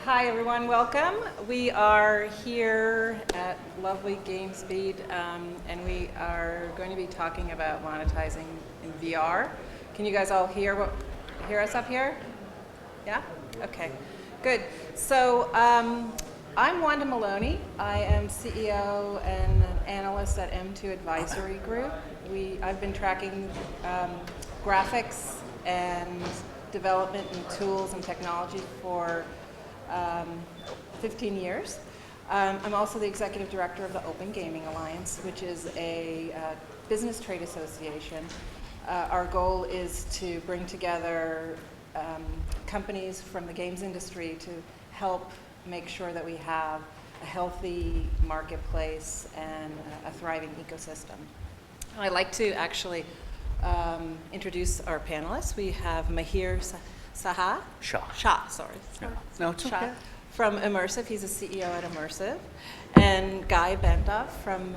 Hi everyone, welcome. We are here at lovely GamesBeat, and we are going to be talking about monetizing in VR. Can you guys all hear us up here? Yeah? Okay, good. So I'm Wanda Meloni. I am CEO and an analyst at M2 Advisory Group. I've been tracking graphics and development and tools and technology for 15 years. I'm also the executive director of the Open Gaming Alliance, which is a business trade association. Our goal is to bring together companies from the games industry to help make sure that we have a healthy marketplace and a thriving ecosystem. I'd like to actually introduce our panelists. We have Mihir Shah, sorry. No, it's okay. From Immersv, he's a CEO at Immersv, and Bendov from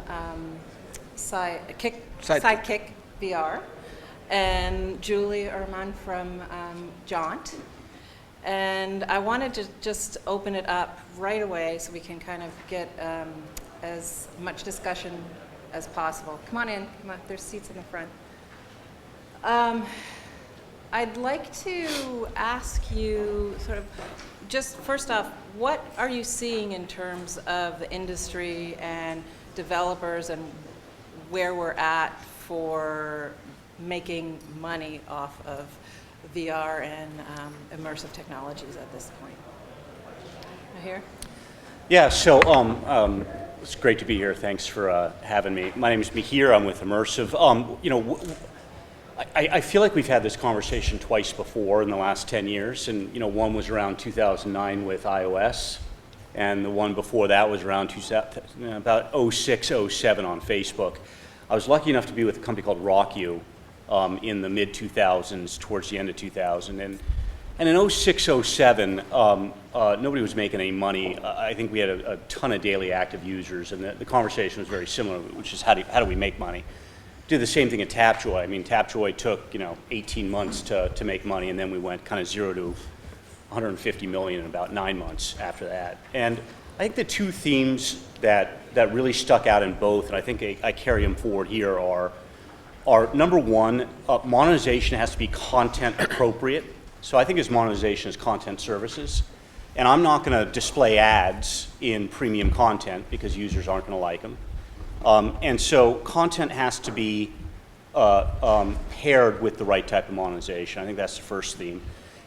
Sidekick VR, and Uhrman from Jaunt. And I wanted to just open it up right away so we can kind of get as much discussion as possible. Come on in, there's seats in the front. I'd like to ask you sort of, just first off, what are you seeing in terms of the industry and developers and where we're at for making money off of VR and immersive technologies at this point? Mihir? Yeah, so it's great to be here. Thanks for having me. My name is Mihir. I'm with Immersv. I feel like we've had this conversation twice before in the last 10 years, and one was around 2009 with iOS, and the one before that was around about 06, 07 on Facebook. I was lucky enough to be with a company called RockYou in the mid-2000s, towards the end of 2000, and in 06, 07, nobody was making any money. I think we had a ton of daily active users, and the conversation was very similar, which is how do we make money? Did the same thing at Tapjoy. I mean, Tapjoy took 18 months to make money, and then we went kind of 0 to 150 million in about 9 months after that. And I think the two themes that really stuck out in both, and I think I carry them forward here, are number one, monetization has to be content appropriate. So I think as monetization is content services, and I'm not going to display ads in premium content because users aren't going to like them. And so content has to be paired with the right type of monetization. I think that's the first theme.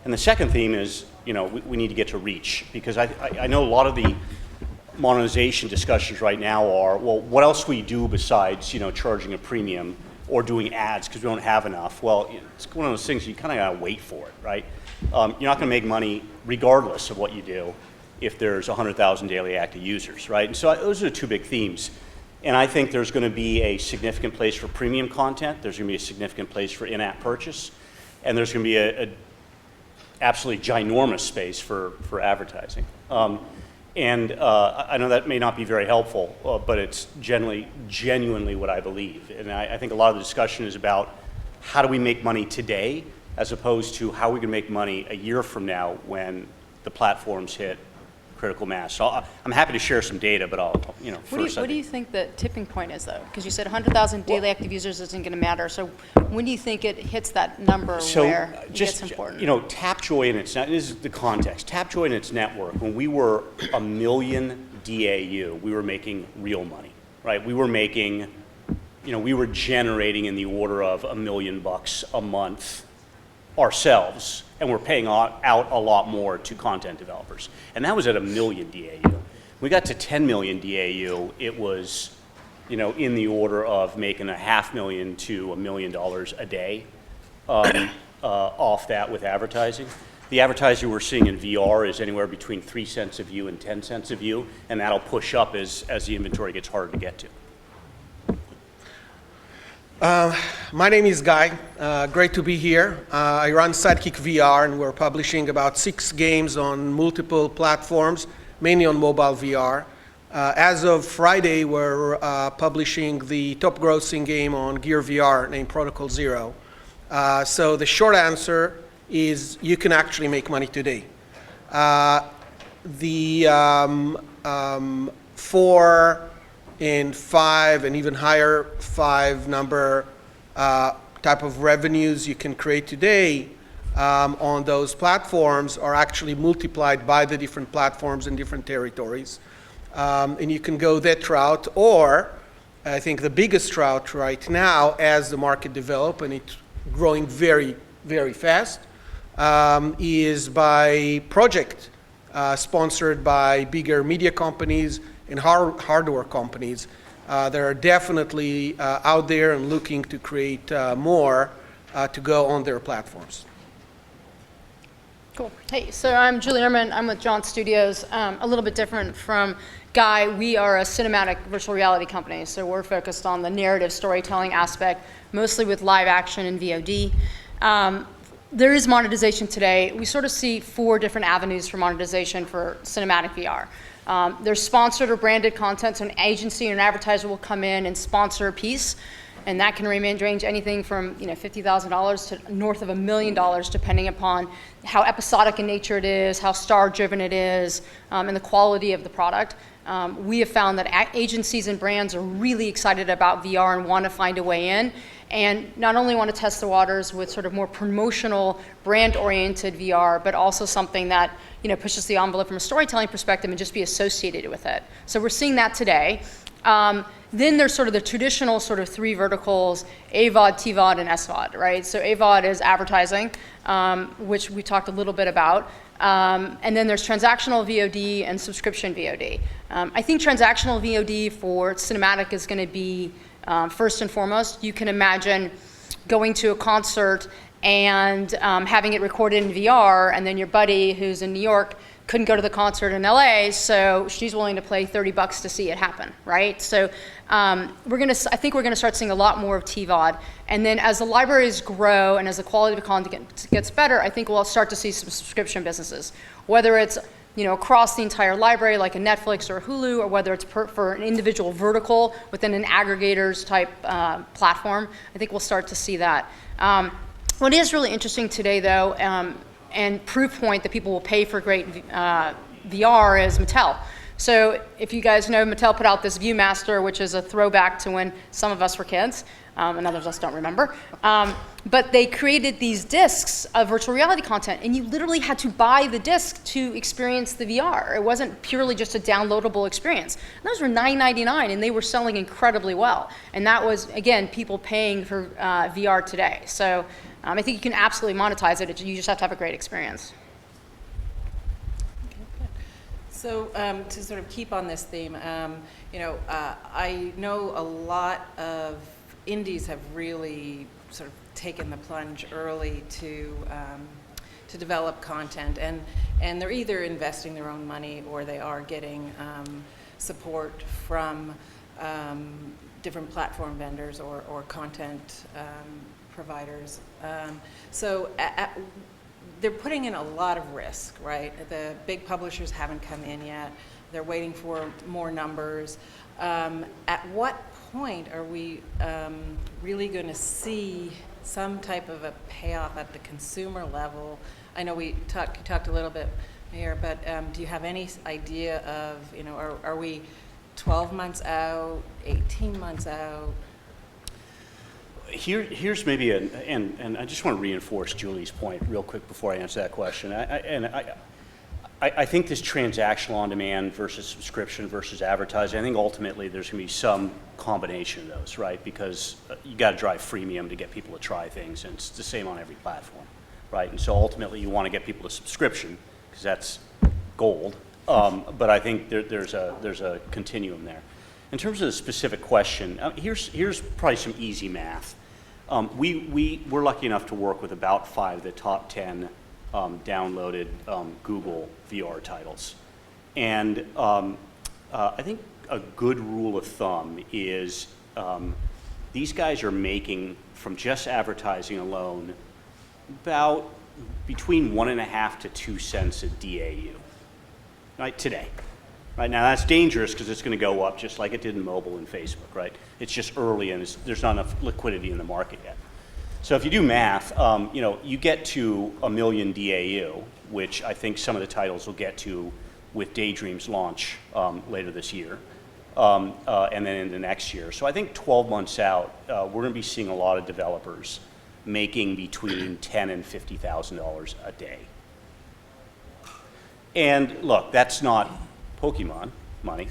And the second theme is, we need to get to reach, because I know a lot of the monetization discussions right now are, well, what else do we do besides, charging a premium or doing ads because we don't have enough? Well, it's one of those things you kind of got to wait for it, right? You're not going to make money regardless of what you do if there's 100,000 daily active users, right? And so those are the two big themes. And I think there's going to be a significant place for premium content. There's going to be a significant place for in-app purchase. And there's going to be a absolutely ginormous space for advertising. And I know that may not be very helpful, but it's genuinely what I believe. And I think a lot of the discussion is about how do we make money today as opposed to how we can make money a year from now when the platforms hit critical mass. So I'm happy to share some data, but What do you think the tipping point is, though? Because you said 100,000 daily active users isn't going to matter. So when do you think it hits that number where it gets important? Tapjoy and this is the context. Tapjoy and its network, when we were 1 million DAU, we were making real money, right? We were making, we were generating in the order of $1 million a month ourselves, and we're paying out a lot more to content developers. And that was at 1 million DAU. We got to 10 million DAU, it was in the order of making $500,000 to $1 million a day off that with advertising. The advertising we're seeing in VR is anywhere between 3 cents a view and 10 cents a view, and that'll push up as the inventory gets harder to get to. My name is Guy. Great to be here. I run Sidekick VR, and we're publishing about 6 games on multiple platforms, mainly on mobile VR. As of Friday, we're publishing the top grossing game on Gear VR named Protocol Zero. So the short answer is you can actually make money today. the 4 and 5 and even higher 5 number type of revenues you can create today on those platforms are actually multiplied by the different platforms in different territories. And you can go that route, or I think the biggest route right now as the market develops, and it's growing very, very fast, is by project sponsored by bigger media companies and hardware companies that are definitely out there and looking to create more to go on their platforms. Cool. Hey, so I'm Julie Uhrman. I'm with Jaunt Studios. A little bit different from Guy. We are a cinematic virtual reality company, so we're focused on the narrative storytelling aspect, mostly with live action and VOD. There is monetization today. We sort of see 4 different avenues for monetization for cinematic VR. There's sponsored or branded content, so an agency or an advertiser will come in and sponsor a piece, and that can range anything from $50,000 to north of $1 million, depending upon how episodic in nature it is, how star-driven it is, and the quality of the product. We have found that agencies and brands are really excited about VR and want to find a way in, and not only want to test the waters with sort of more promotional, brand-oriented VR, but also something that pushes the envelope from a storytelling perspective and just be associated with it. So we're seeing that today. Then there's sort of the traditional sort of 3 verticals: AVOD, TVOD, and SVOD, right? So AVOD is advertising, which we talked a little bit about. And then there's transactional VOD and subscription VOD. I think transactional VOD for cinematic is going to be first and foremost. You can imagine going to a concert and having it recorded in VR, and then your buddy who's in New York couldn't go to the concert in LA, so she's willing to pay $30 to see it happen, right? So I think we're gonna start seeing a lot more of TVOD, and then as the libraries grow and as the quality of the content gets better, I think we'll start to see some subscription businesses, whether it's across the entire library like a Netflix or a Hulu, or whether it's for an individual vertical within an aggregators type platform. I think we'll start to see that. What is really interesting today, though, and proof point that people will pay for great VR is Mattel. So if you guys know, Mattel put out this Viewmaster, which is a throwback to when some of us were kids, and others of us don't remember. But they created these discs of virtual reality content, and you literally had to buy the disc to experience the VR. It wasn't purely just a downloadable experience. And those were $9.99, and they were selling incredibly well. And that was, again, people paying for VR today. So I think you can absolutely monetize it. You just have to have a great experience. So to sort of keep on this theme, I know a lot of indies have really sort of taken the plunge early to develop content, and they're either investing their own money or they are getting support from different platform vendors or content providers. So they're putting in a lot of risk, right? The big publishers haven't come in yet. They're waiting for more numbers. At what point are we really going to see some type of a payoff at the consumer level? I know you talked a little bit here, but do you have any idea of, are we 12 months out, 18 months out? Here's maybe and I just want to reinforce Julie's point real quick before I answer that question. I think this transactional on-demand versus subscription versus advertising, I think ultimately there's going to be some combination of those, right? Because you got to drive freemium to get people to try things, and it's the same on every platform, right? And so ultimately you want to get people to subscription because that's gold. But I think there's a continuum there. In terms of the specific question, here's probably some easy math. We're lucky enough to work with about 5 of the top 10 downloaded Google VR titles. And I think a good rule of thumb is these guys are making, from just advertising alone, about between 1.5 to 2 cents a DAU, right, today. Right now, that's dangerous because it's going to go up just like it did in mobile and Facebook, right? It's just early and there's not enough liquidity in the market yet. So if you do math, you get to 1 million DAU, which I think some of the titles will get to with Daydream's launch later this year, and then into next year. So I think 12 months out, we're going to be seeing a lot of developers making between $10,000 and $50,000 a day. And look, that's not Pokemon money,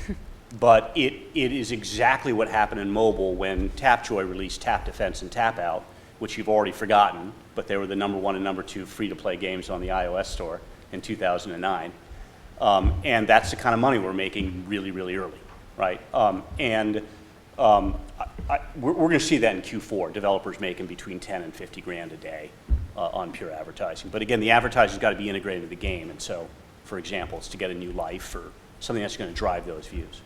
but it is exactly what happened in mobile when Tapjoy released Tap Defense and Tap Out, which you've already forgotten, but they were the #1 and #2 free-to-play games on the iOS store in 2009. And that's the kind of money we're making really, really early, right? We're going to see that in Q4, developers making between 10 and 50 grand a day on pure advertising. But again, the advertising's got to be integrated into the game, and so, for example, it's to get a new life or something that's going to drive those views.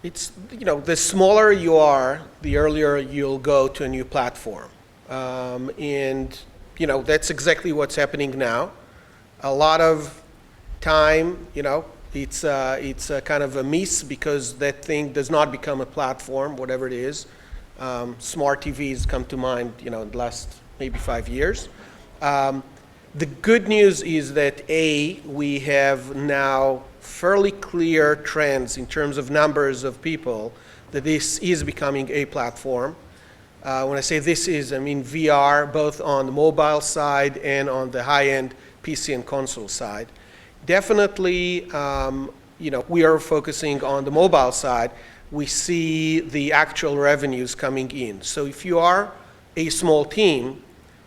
It's, the smaller you are, the earlier you'll go to a new platform. And, that's exactly what's happening now. A lot of time, it's a kind of a miss because that thing does not become a platform, whatever it is. Smart TVs come to mind, in the last maybe 5 years. The good news is that we have now fairly clear trends in terms of numbers of people that this is becoming a platform. When I say this is, I mean VR, both on the mobile side and on the high-end PC and console side. Definitely, we are focusing on the mobile side. We see the actual revenues coming in. So if you are a small team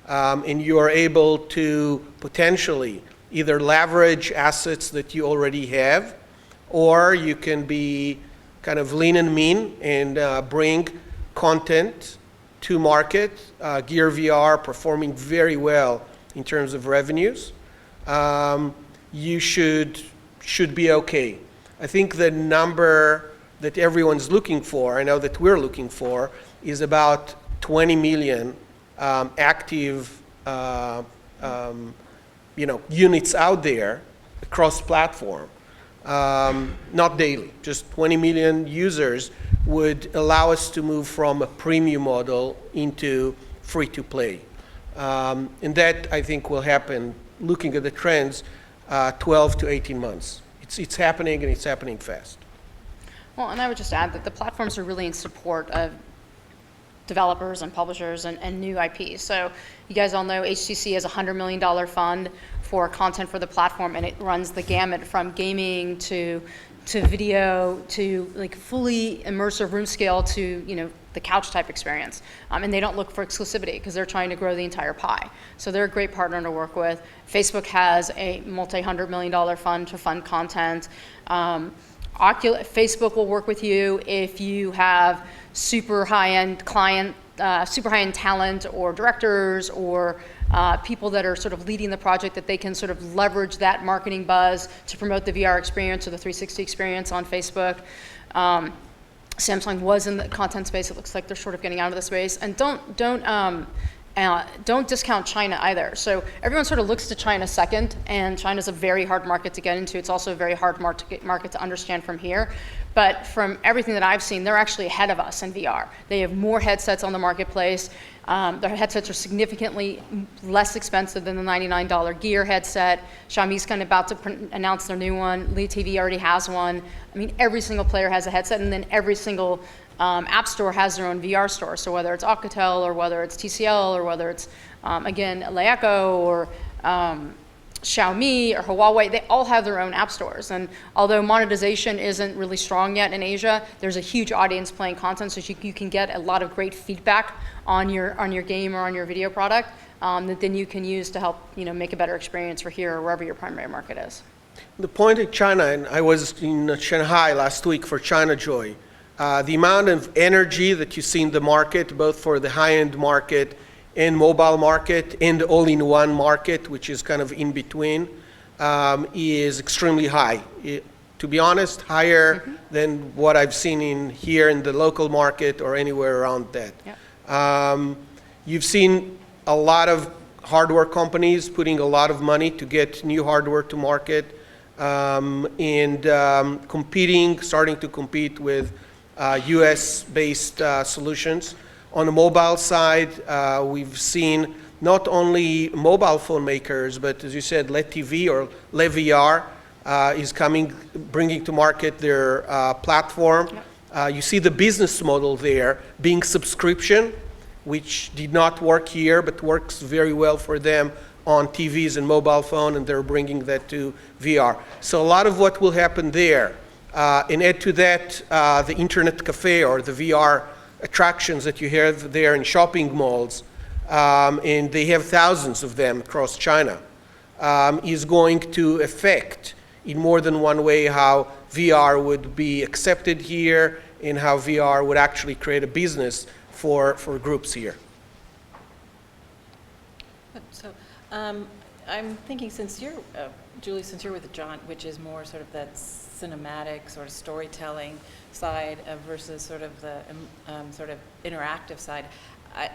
and you are able to potentially either leverage assets that you already have, or you can be kind of lean and mean and bring content to market. Gear VR performing very well in terms of revenues. You should be okay. I think the number that everyone's looking for, I know that we're looking for, is about 20 million active units out there across platform. Not daily, just 20 million users would allow us to move from a premium model into free-to-play. And that, I think, will happen, looking at the trends, 12 to 18 months. It's happening, and it's happening fast. Well, and I would just add that the platforms are really in support of developers and publishers and new IPs. So you guys all know HTC has a $100 million fund for content for the platform, and it runs the gamut from gaming to video to like fully immersive room scale to the couch type experience. And they don't look for exclusivity because they're trying to grow the entire pie. So they're a great partner to work with. Facebook has a multi-$100 million fund to fund content. Facebook will work with you if you have super high-end client, super high-end talent or directors or people that are sort of leading the project that they can sort of leverage that marketing buzz to promote the VR experience or the 360 experience on Facebook. Samsung was in the content space. It looks like they're sort of getting out of the space. And don't discount China either. So everyone sort of looks to China second, and China's a very hard market to get into. It's also a very hard market to understand from here. But from everything that I've seen, they're actually ahead of us in VR. They have more headsets on the marketplace. Their headsets are significantly less expensive than the $99 Gear headset. Xiaomi's kind of about to announce their new one. Li TV already has one. I mean, every single player has a headset, and then every single app store has their own VR store. So whether it's Alcatel or whether it's TCL or whether it's, again, Leeco or Xiaomi or Huawei, they all have their own app stores. And although monetization isn't really strong yet in Asia, there's a huge audience playing content, so you can get a lot of great feedback on your game or on your video product that then you can use to help make a better experience for here or wherever your primary market is. The point in China, and I was in Shanghai last week for China Joy, the amount of energy that you see in the market, both for the high-end market and mobile market and all-in-one market, which is kind of in between, is extremely high. To be honest, higher than what I've seen here in the local market or anywhere around that. Yep. You've seen a lot of hardware companies putting a lot of money to get new hardware to market and starting to compete with US-based solutions. On the mobile side, we've seen not only mobile phone makers, but as you said, LED TV or LevVR is bringing to market their platform. You see the business model there being subscription, which did not work here, but works very well for them on TVs and mobile phone, and they're bringing that to VR. So a lot of what will happen there, and add to that the internet cafe or the VR attractions that you have there in shopping malls, and they have thousands of them across China, is going to affect in more than one way how VR would be accepted here and how VR would actually create a business for groups here. So I'm thinking, since you're, Julie, since you're with Jaunt, which is more sort of that cinematic sort of storytelling side versus sort of the sort of interactive side,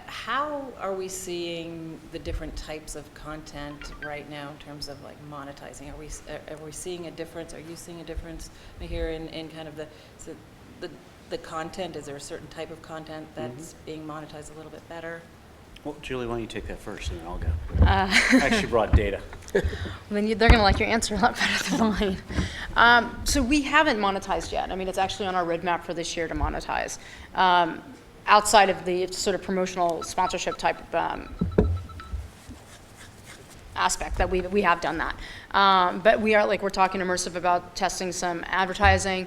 how are we seeing the different types of content right now in terms of like monetizing? Are we seeing a difference? Are you seeing a difference here in kind of the content? Is there a certain type of content that's being monetized a little bit better? Well, Julie, why don't you take that first, and then I'll go. I actually brought data. Then they're going to like your answer a lot better than mine. So we haven't monetized yet. I mean, it's actually on our roadmap for this year to monetize. Outside of the sort of promotional sponsorship type aspect that we have done that. But we're talking Immersv about testing some advertising.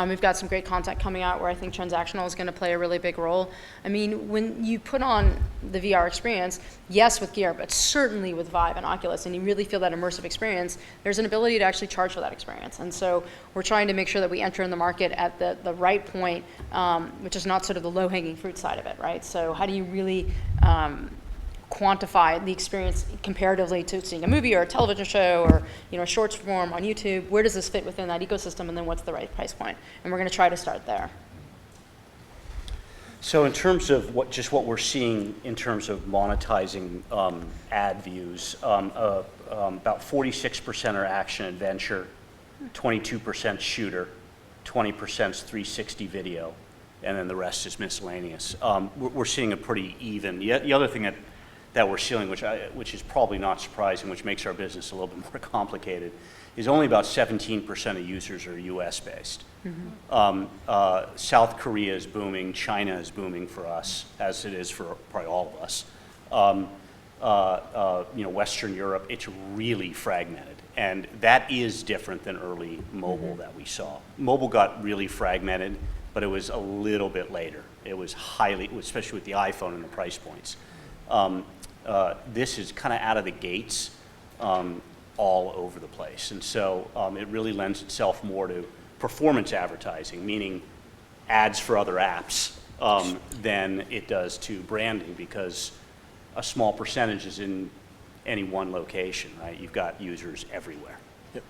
We've got some great content coming out where I think transactional is going to play a really big role. I mean, when you put on the VR experience, yes, with gear, but certainly with Vive and Oculus, and you really feel that immersive experience, there's an ability to actually charge for that experience. And so we're trying to make sure that we enter in the market at the right point, which is not sort of the low-hanging fruit side of it, right? So how do you really quantify the experience comparatively to seeing a movie or a television show or a shorts form on YouTube? Where does this fit within that ecosystem, and then what's the right price point? And we're going to try to start there. So in terms of what we're seeing in terms of monetizing ad views, about 46% are action adventure, 22% shooter, 20% is 360 video, and then the rest is miscellaneous. We're seeing a pretty even. The other thing that we're seeing, which is probably not surprising, which makes our business a little bit more complicated, is only about 17% of users are US based. South Korea is booming, China is booming for us, as it is for probably all of us. Western Europe, it's really fragmented. And that is different than early mobile that we saw. Mobile got really fragmented, but it was a little bit later. It was especially with the iPhone and the price points. This is kind of out of the gates all over the place. And so it really lends itself more to performance advertising, meaning ads for other apps, than it does to branding, because a small percentage is in any one location, right? You've got users everywhere. Yep.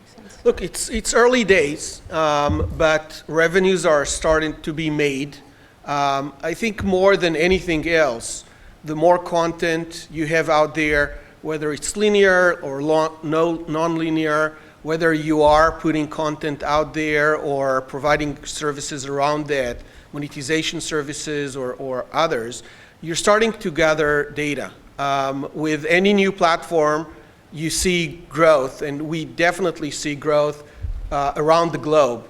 Look, it's early days, but revenues are starting to be made. I think more than anything else, the more content you have out there, whether it's linear or non-linear, whether you are putting content out there or providing services around that, monetization services or others, you're starting to gather data. With any new platform, you see growth, and we definitely see growth around the globe,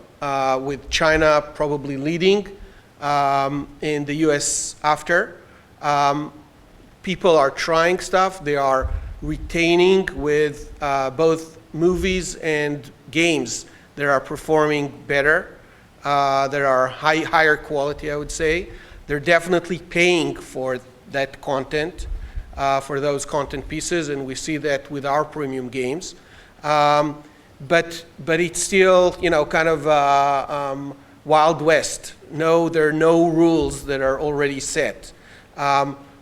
with China probably leading, and the US after. People are trying stuff. They are retaining with both movies and games that are performing better, that are higher quality, I would say. They're definitely paying for that content, for those content pieces, and we see that with our premium games. But it's still, kind of Wild West. No, there are no rules that are already set.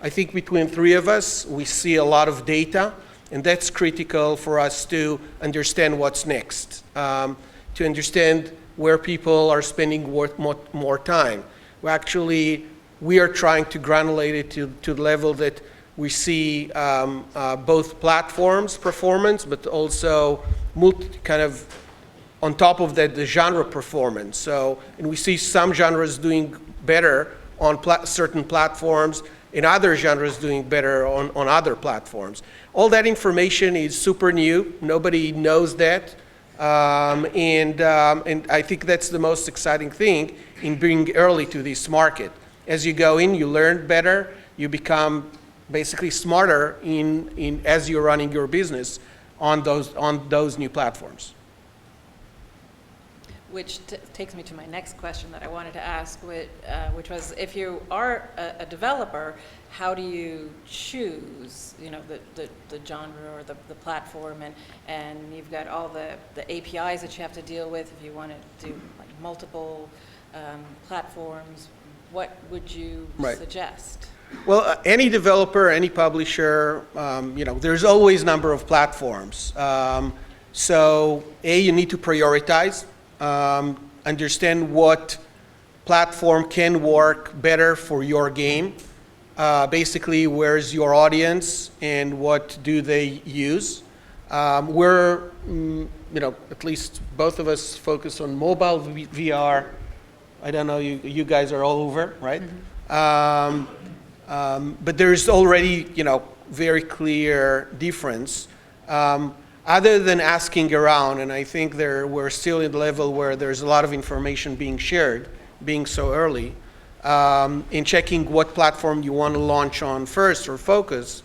I think between three of us, we see a lot of data, and that's critical for us to understand what's next, to understand where people are spending more time. We are trying to granulate it to the level that we see both platforms performance, but also kind of on top of that, the genre performance. And we see some genres doing better on certain platforms, and other genres doing better on other platforms. All that information is super new. Nobody knows that. And I think that's the most exciting thing in being early to this market. As you go in, you learn better, you become basically smarter as you're running your business on those new platforms. Which takes me to my next question that I wanted to ask, which was, if you are a developer, how do you choose, the genre or the platform, and you've got all the APIs that you have to deal with if you want to do like multiple platforms. What would you suggest? Well, any developer, any publisher, there's always a number of platforms. So, you need to prioritize. Understand what platform can work better for your game. Basically, where's your audience and what do they use? We're, at least both of us focus on mobile VR. I don't know, you guys are all over, right? Mm-hmm. But there's already, very clear difference. Other than asking around, and I think we're still at the level where there's a lot of information being shared, being so early, in checking what platform you want to launch on first or focus,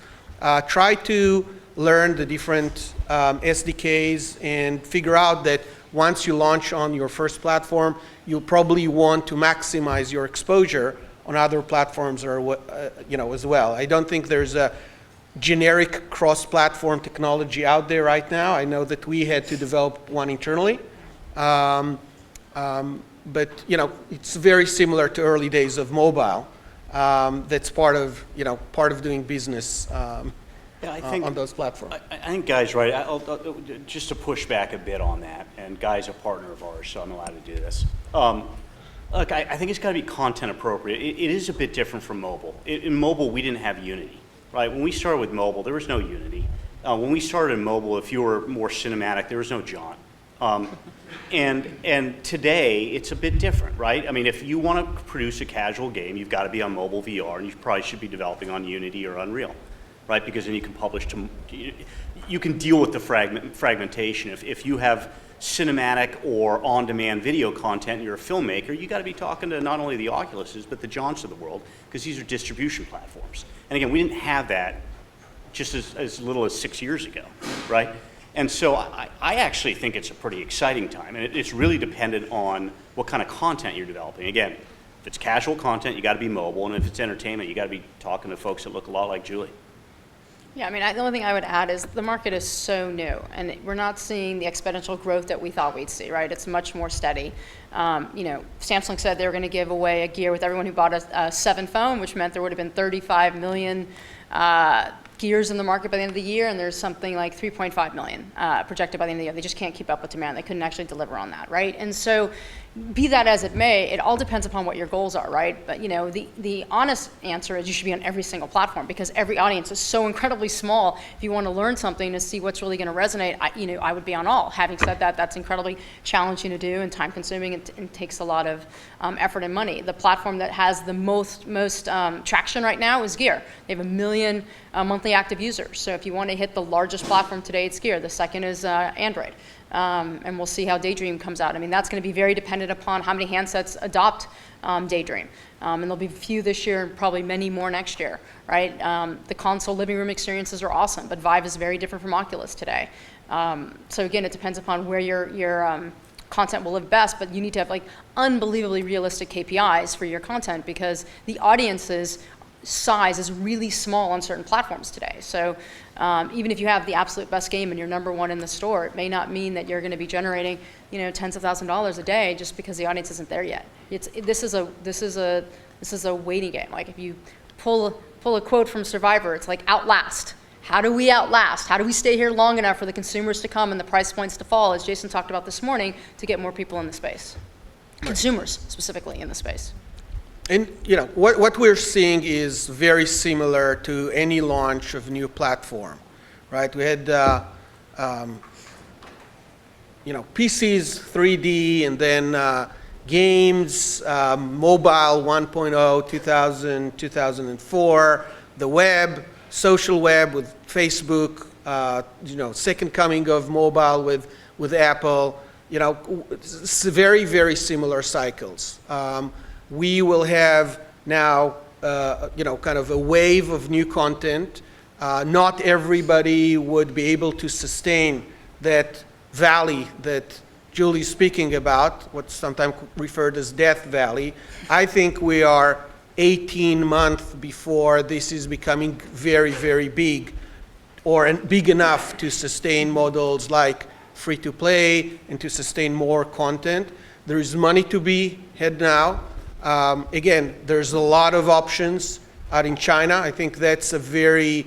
try to learn the different SDKs and figure out that once you launch on your first platform, you'll probably want to maximize your exposure on other platforms or, as well. I don't think there's a generic cross-platform technology out there right now. I know that we had to develop one internally. But, it's very similar to early days of mobile. That's part of doing business on those platforms. I think Guy's right. Just to push back a bit on that, and Guy's a partner of ours, so I'm allowed to do this. Look, I think it's got to be content appropriate. It is a bit different from mobile. In mobile, we didn't have Unity. Right, when we started with mobile, there was no Unity. When we started in mobile, if you were more cinematic, there was no Jaunt. And today, it's a bit different, right? I mean, if you want to produce a casual game, you've got to be on mobile VR, and you probably should be developing on Unity or Unreal, right? Because then you can publish you can deal with the fragmentation. If you have cinematic or on-demand video content and you're a filmmaker, you got to be talking to not only the Oculuses, but the Jaunts of the world, because these are distribution platforms. And again, we didn't have that just as little as 6 years ago, right? And so I actually think it's a pretty exciting time, and it's really dependent on what kind of content you're developing. Again, if it's casual content, you got to be mobile, and if it's entertainment, you got to be talking to folks that look a lot like Julie. Yeah, I mean, the only thing I would add is the market is so new, and we're not seeing the exponential growth that we thought we'd see, right? It's much more steady. Samsung said they were going to give away a gear with everyone who bought a 7 phone, which meant there would have been 35 million gears in the market by the end of the year, and there's something like 3.5 million projected by the end of the year. They just can't keep up with demand. They couldn't actually deliver on that, right? And so, be that as it may, it all depends upon what your goals are, right? But the honest answer is you should be on every single platform, because every audience is so incredibly small. If you want to learn something to see what's really going to resonate, I would be on all. Having said that, that's incredibly challenging to do and time-consuming, and takes a lot of effort and money. The platform that has the most traction right now is Gear. They have 1 million monthly active users. So if you want to hit the largest platform today, it's Gear. The second is Android. And we'll see how Daydream comes out. I mean, that's going to be very dependent upon how many handsets adopt Daydream. And there'll be a few this year and probably many more next year, right? The console living room experiences are awesome, but Vive is very different from Oculus today. So again, it depends upon where your content will live best, but you need to have unbelievably realistic KPIs for your content, because the audience's size is really small on certain platforms today. So even if you have the absolute best game and you're number one in the store, it may not mean that you're going to be generating tens of thousands of dollars a day just because the audience isn't there yet. This is a waiting game. Like, if you pull a quote from Survivor, it's like outlast. How do we outlast? How do we stay here long enough for the consumers to come and the price points to fall, as Jason talked about this morning, to get more people in the space? Consumers specifically in the space. And what we're seeing is very similar to any launch of new platform, right? We had PCs 3D, and then games, mobile 1.0, 2000, 2004, the web, social web with Facebook, second coming of mobile with with Apple, very, very similar cycles. We will have now, kind of a wave of new content. Not everybody would be able to sustain that valley that Julie's speaking about, what's sometimes referred as Death Valley. I think we are 18 months before this is becoming very, very big, or big enough to sustain models like free-to-play and to sustain more content. There is money to be had now. Again, there's a lot of options out in China. I think that's a very,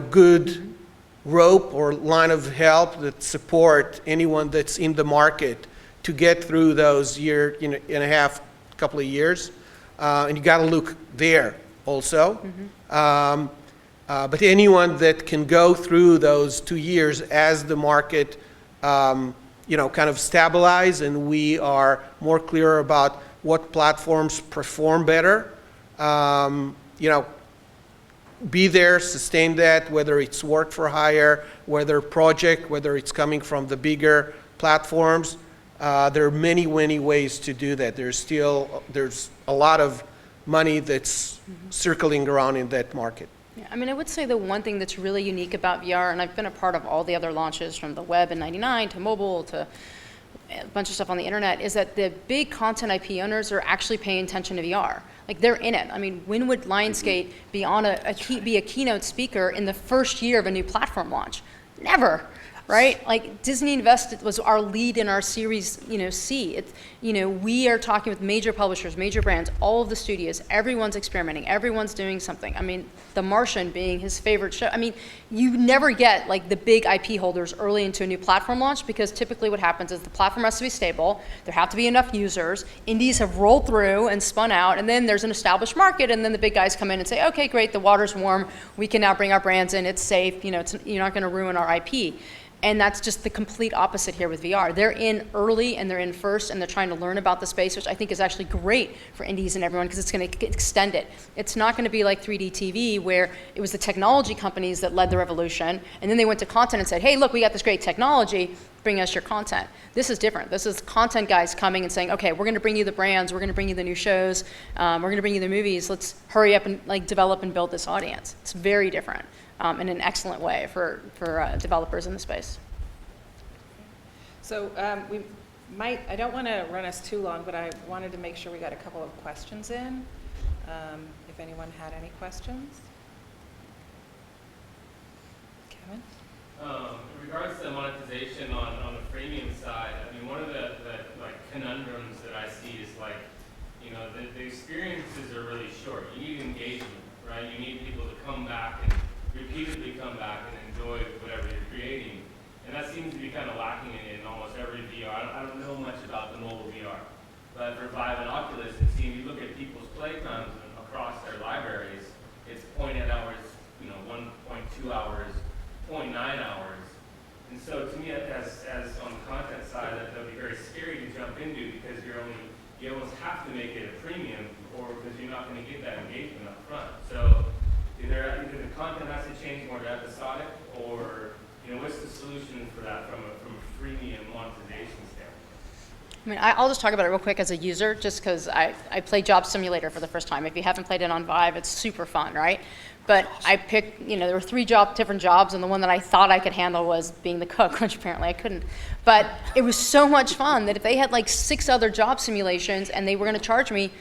good rope or line of help that support anyone that's in the market to get through those year and a half, couple of years. And you got to look there also. But anyone that can go through those 2 years as the market, kind of stabilize and we are more clear about what platforms perform better, be there, sustain that, whether it's work for hire, whether project, whether it's coming from the bigger platforms. There are many, many ways to do that. There's a lot of money that's circling around in that market. Yeah, I would say the one thing that's really unique about VR, and I've been a part of all the other launches from the web in '99 to mobile to a bunch of stuff on the internet, is that the big content IP owners are actually paying attention to VR. Like, they're in it. When would Lionsgate be on be a keynote speaker in the first year of a new platform launch? Never, right? Like, Disney Invested was our lead in our series, C. We are talking with major publishers, major brands, all of the studios. Everyone's experimenting. Everyone's doing something. The Martian being his favorite show. You never get like the big IP holders early into a new platform launch, because typically what happens is the platform has to be stable. There have to be enough users. Indies have rolled through and spun out, and then there's an established market, and then the big guys come in and say, okay, great, the water's warm. We can now bring our brands in. It's safe. You're not going to ruin our IP. And that's just the complete opposite here with VR. They're in early and they're in first, and they're trying to learn about the space, which I think is actually great for indies and everyone, because it's going to extend it. It's not going to be like 3D TV, where it was the technology companies that led the revolution, and then they went to content and said, hey, look, we got this great technology, bring us your content. This is different. This is content guys coming and saying, okay, we're going to bring you the brands, we're going to bring you the new shows, we're going to bring you the movies. Let's hurry up and develop and build this audience. It's very different. In an excellent way for developers in the space. So I don't want to run us too long, but I wanted to make sure we got a couple of questions in. If anyone had any questions. Kevin? In regards to monetization on the freemium side, one of the conundrums that I see is the experiences are really short. You need engagement, right? You need people to come back and repeatedly come back and enjoy whatever you're creating. And that seems to be kind of lacking in almost every VR. I don't know much about the mobile VR, but for Vive and Oculus, it seems you look at people's playtimes across their libraries, it's 0.8 hours, 1.2 hours, 0.9 hours. And so to me, as on the content side, that would be very scary to jump into, because you almost have to make it a premium, or because you're not going to get that engagement up front. So either the content has to change more to episodic, or what's the solution for that from a freemium monetization standpoint? I'll just talk about it real quick as a user, just because I played Job Simulator for the first time. If you haven't played it on Vive, it's super fun, right? But I picked, there were 3 different jobs, and the one that I thought I could handle was being the cook, which apparently I couldn't. But it was so much fun that if they had 6 other job simulations and they were going to charge me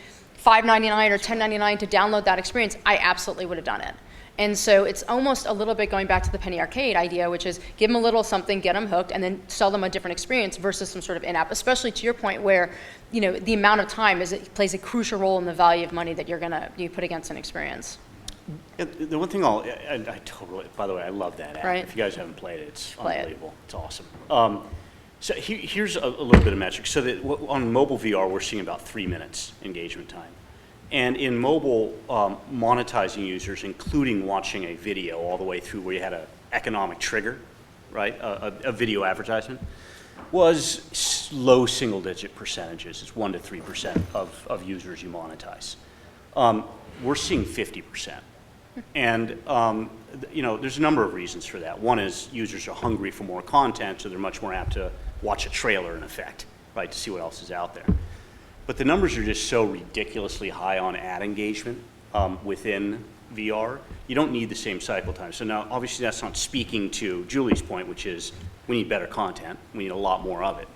$5.99 or $10.99 to download that experience, I absolutely would have done it. And so it's almost a little bit going back to the penny arcade idea, which is give them a little something, get them hooked, and then sell them a different experience versus some sort of in-app, especially to your point where, the amount of time it plays a crucial role in the value of money that you put against an experience. And the one thing I totally, by the way, I love that app. Right. If you guys haven't played it, it's Play unbelievable. It's awesome. So here's a little bit of metric. So that on mobile VR, we're seeing about 3 minutes engagement time. And in mobile, monetizing users, including watching a video all the way through where you had an economic trigger, right, a video advertisement, was low single-digit percentages. It's 1 to 3% of users you monetize. We're seeing 50%. And you know, there's a number of reasons for that. One is users are hungry for more content, so they're much more apt to watch a trailer in effect, right, to see what else is out there. But the numbers are just so ridiculously high on ad engagement within VR. You don't need the same cycle time. So now, obviously, that's not speaking to Julie's point, which is we need better content. We need a lot more of it.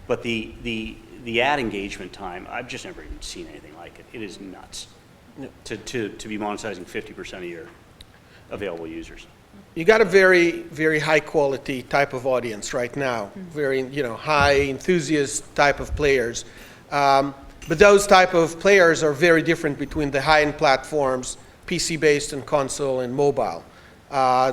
But the ad engagement time, I've just never even seen anything like it. It is nuts to be monetizing 50% of your available users. You got a very, very high quality type of audience right now. Very, you know, high enthusiast type of players. But those type of players are very different between the high-end platforms, PC-based and console and mobile.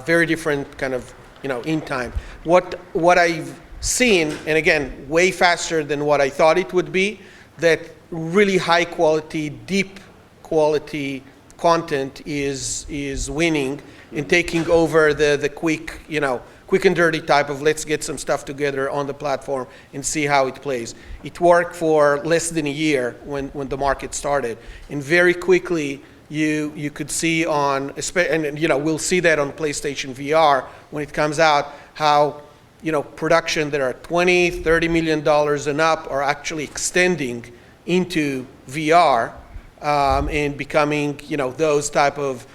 Very different kind of, you know, in time. What I've seen, and again, way faster than what I thought it would be, that really high quality, deep quality content is winning and taking over the quick, you know, quick and dirty type of let's get some stuff together on the platform and see how it plays. It worked for less than a year when the market started, and very quickly you could see on, and you know, we'll see that on PlayStation VR when it comes out, how, you know, production that are $20, $30 million and up are actually extending into VR and becoming, you know, those type of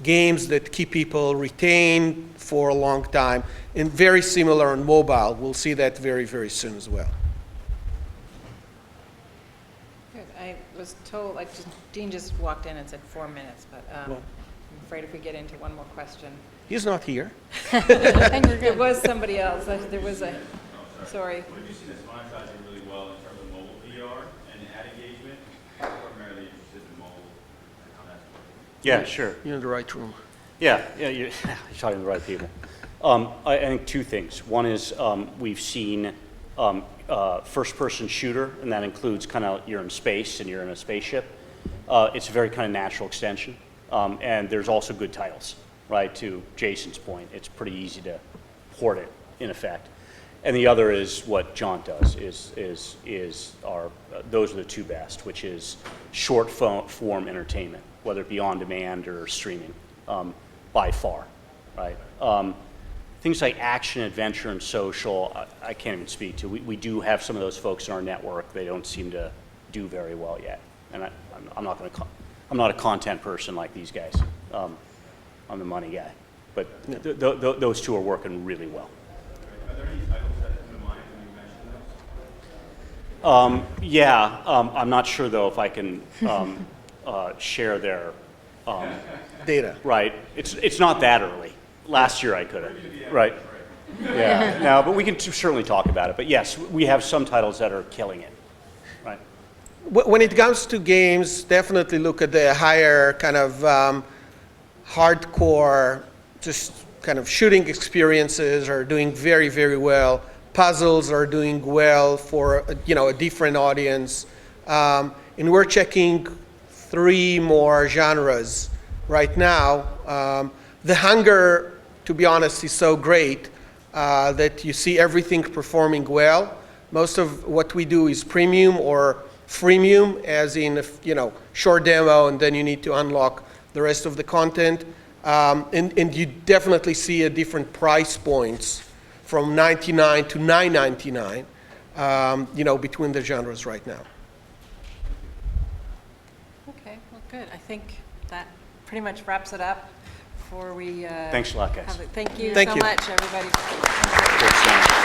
games that keep people retained for a long time, and very similar on mobile. We'll see that very, very soon as well. Good. I was told, like, Dean just walked in and said 4 minutes, but I'm afraid if we get into one more question. He's not here. I think we're There good. was somebody else. There was a, sorry. What have you seen as monetizing really well in terms of mobile VR and ad engagement? I'm primarily interested in mobile and how that's working. Yeah, sure. You're in the right room. Yeah, you're talking to the right people. I think two things. One is we've seen first-person shooter, and that includes kind of you're in space and you're in a spaceship. It's a very kind of natural extension, and there's also good titles, right? To Jason's point, it's pretty easy to port it in effect. And the other is what Jaunt does. Those are the two best, which is short form entertainment, whether it be on demand or streaming. By far, right? Things like action, adventure, and social, I can't even speak to. We do have some of those folks in our network. They don't seem to do very well yet. And I'm not a content person like these guys. I'm the money guy. But those two are working really well. Are there any titles that come to mind when you mention those? Yeah, I'm not sure though if I can share their Data. right. It's not that early. Last year I could have. Right. Yeah. No, but we can certainly talk about it. But yes, we have some titles that are killing it. Right. When it comes to games, definitely look at the higher kind of hardcore, just kind of shooting experiences are doing very, very well. Puzzles are doing well for, you know, a different audience. And we're checking 3 more genres right now. The hunger, to be honest, is so great that you see everything performing well. Most of what we do is premium or freemium, as in, you know, short demo, and then you need to unlock the rest of the content. And you definitely see a different price points from $99 to $9.99, you know, between the genres right now. Okay, well, good. I think that pretty much wraps it up before we. Thanks a lot, guys. Thank you Thank so you. much, everybody. Good,